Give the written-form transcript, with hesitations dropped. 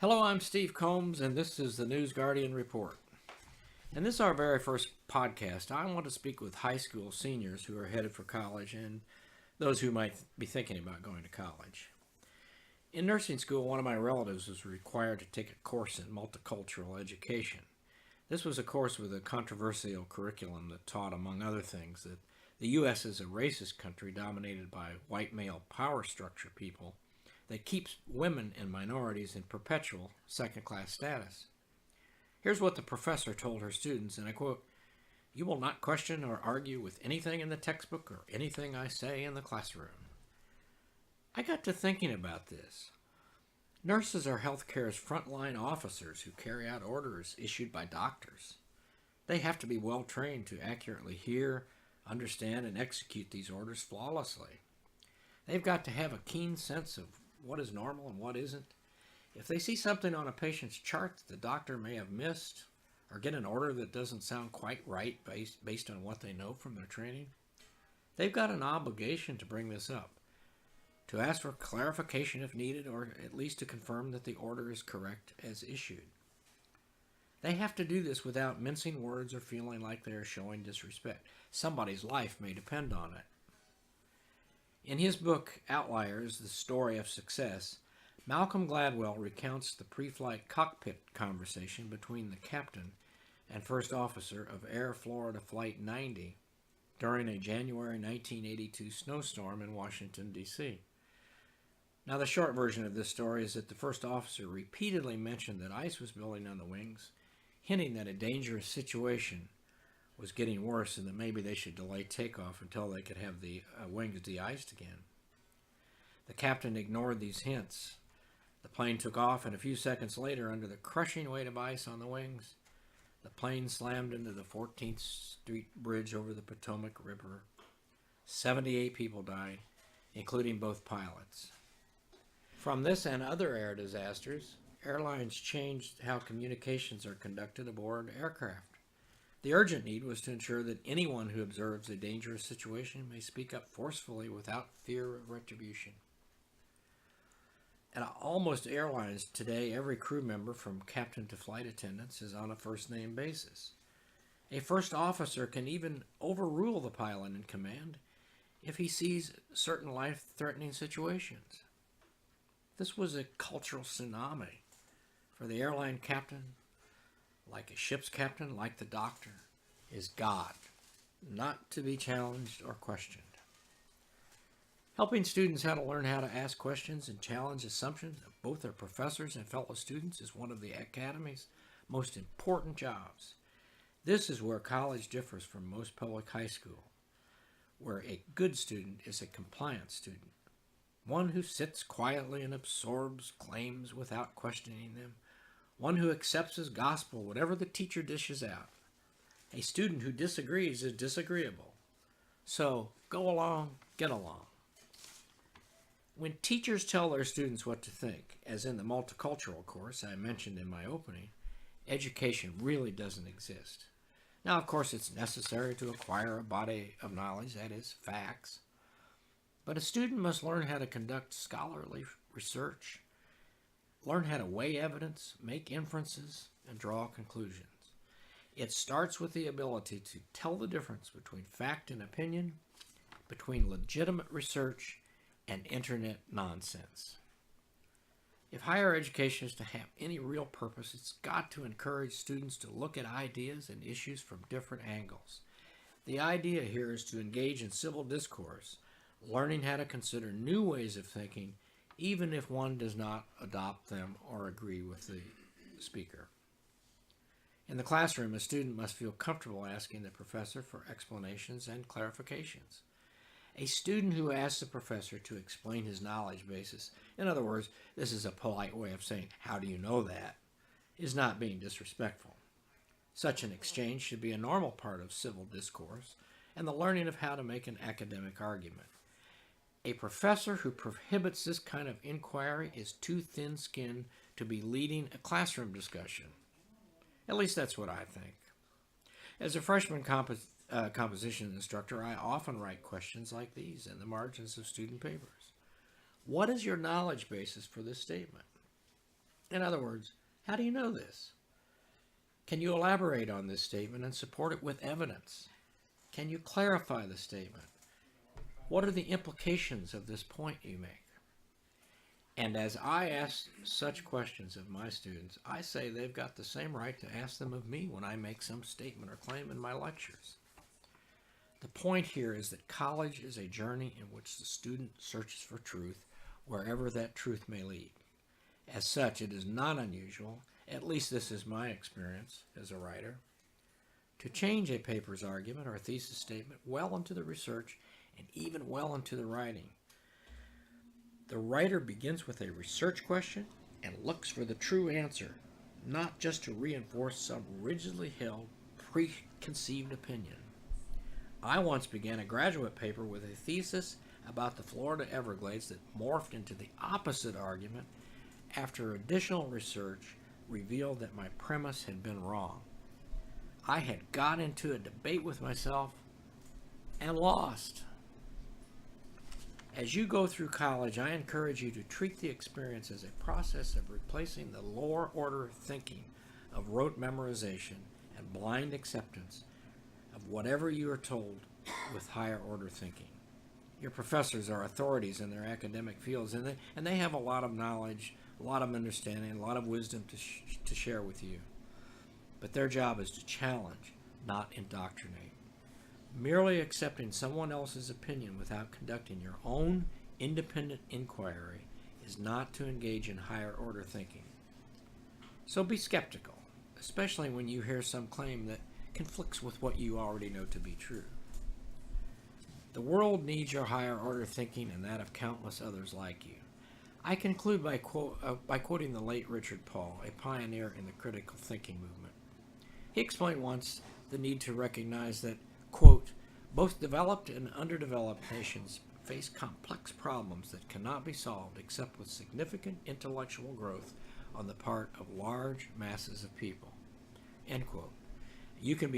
Hello, I'm Steve Combs, and this is the News Guardian Report. And this is our very first podcast. I want to speak with high school seniors who are headed for college and those who might be thinking about going to college. In nursing school, one of my relatives was required to take a course in multicultural education. This was a course with a controversial curriculum that taught, among other things, that the U.S. is a racist country dominated by white male power structure people that keeps women and minorities in perpetual second-class status. Here's what the professor told her students, and I quote, "You will not question or argue with anything in the textbook or anything I say in the classroom." I got to thinking about this. Nurses are healthcare's frontline officers who carry out orders issued by doctors. They have to be well trained to accurately hear, understand, and execute these orders flawlessly. They've got to have a keen sense of what is normal and what isn't. If they see something on a patient's chart that the doctor may have missed, or get an order that doesn't sound quite right based on what they know from their training, they've got an obligation to bring this up, to ask for clarification if needed, or at least to confirm that the order is correct as issued. They have to do this without mincing words or feeling like they are showing disrespect. Somebody's life may depend on it. In his book, Outliers, The Story of Success, Malcolm Gladwell recounts the pre-flight cockpit conversation between the captain and first officer of Air Florida Flight 90 during a January 1982 snowstorm in Washington, D.C. Now, the short version of this story is that the first officer repeatedly mentioned that ice was building on the wings, hinting that a dangerous situation was getting worse and that maybe they should delay takeoff until they could have the wings de-iced again. The captain ignored these hints. The plane took off, and a few seconds later, under the crushing weight of ice on the wings, the plane slammed into the 14th Street Bridge over the Potomac River. 78 people died, including both pilots. From this and other air disasters, airlines changed how communications are conducted aboard aircraft. The urgent need was to ensure that anyone who observes a dangerous situation may speak up forcefully without fear of retribution. At almost airlines today, every crew member from captain to flight attendants is on a first-name basis. A first officer can even overrule the pilot in command if he sees certain life-threatening situations. This was a cultural tsunami. For the airline captain, like a ship's captain, like the doctor, is God, not to be challenged or questioned. Helping students how to learn how to ask questions and challenge assumptions of both their professors and fellow students is one of the Academy's most important jobs. This is where college differs from most public high school, where a good student is a compliant student, one who sits quietly and absorbs claims without questioning them, one who accepts as gospel whatever the teacher dishes out. A student who disagrees is disagreeable. So go along, get along. When teachers tell their students what to think, as in the multicultural course I mentioned in my opening, education really doesn't exist. Now, of course, it's necessary to acquire a body of knowledge, that is, facts. But a student must learn how to conduct scholarly research, learn how to weigh evidence, make inferences, and draw conclusions. It starts with the ability to tell the difference between fact and opinion, between legitimate research and internet nonsense. If higher education is to have any real purpose, it's got to encourage students to look at ideas and issues from different angles. The idea here is to engage in civil discourse, learning how to consider new ways of thinking, even if one does not adopt them or agree with the speaker. In the classroom, a student must feel comfortable asking the professor for explanations and clarifications. A student who asks the professor to explain his knowledge basis, in other words, this is a polite way of saying, "How do you know that?" is not being disrespectful. Such an exchange should be a normal part of civil discourse and the learning of how to make an academic argument. A professor who prohibits this kind of inquiry is too thin-skinned to be leading a classroom discussion. At least that's what I think. As a freshman composition instructor, I often write questions like these in the margins of student papers. What is your knowledge basis for this statement? In other words, how do you know this? Can you elaborate on this statement and support it with evidence? Can you clarify the statement? What are the implications of this point you make? And as I ask such questions of my students, I say they've got the same right to ask them of me when I make some statement or claim in my lectures. The point here is that college is a journey in which the student searches for truth wherever that truth may lead. As such, it is not unusual, at least this is my experience as a writer, to change a paper's argument or a thesis statement well into the research and even well into the writing. The writer begins with a research question and looks for the true answer, not just to reinforce some rigidly held, preconceived opinion. I once began a graduate paper with a thesis about the Florida Everglades that morphed into the opposite argument after additional research revealed that my premise had been wrong. I had got into a debate with myself and lost. As you go through college, I encourage you to treat the experience as a process of replacing the lower order thinking of rote memorization and blind acceptance of whatever you are told with higher order thinking. Your professors are authorities in their academic fields, and they have a lot of knowledge, a lot of understanding, a lot of wisdom to share with you. But their job is to challenge, not indoctrinate. Merely accepting someone else's opinion without conducting your own independent inquiry is not to engage in higher order thinking. So be skeptical, especially when you hear some claim that conflicts with what you already know to be true. The world needs your higher order thinking and that of countless others like you. I conclude by quoting the late Richard Paul, a pioneer in the critical thinking movement. He explained once the need to recognize that, quote, both developed and underdeveloped nations face complex problems that cannot be solved except with significant intellectual growth on the part of large masses of people, end quote. You can be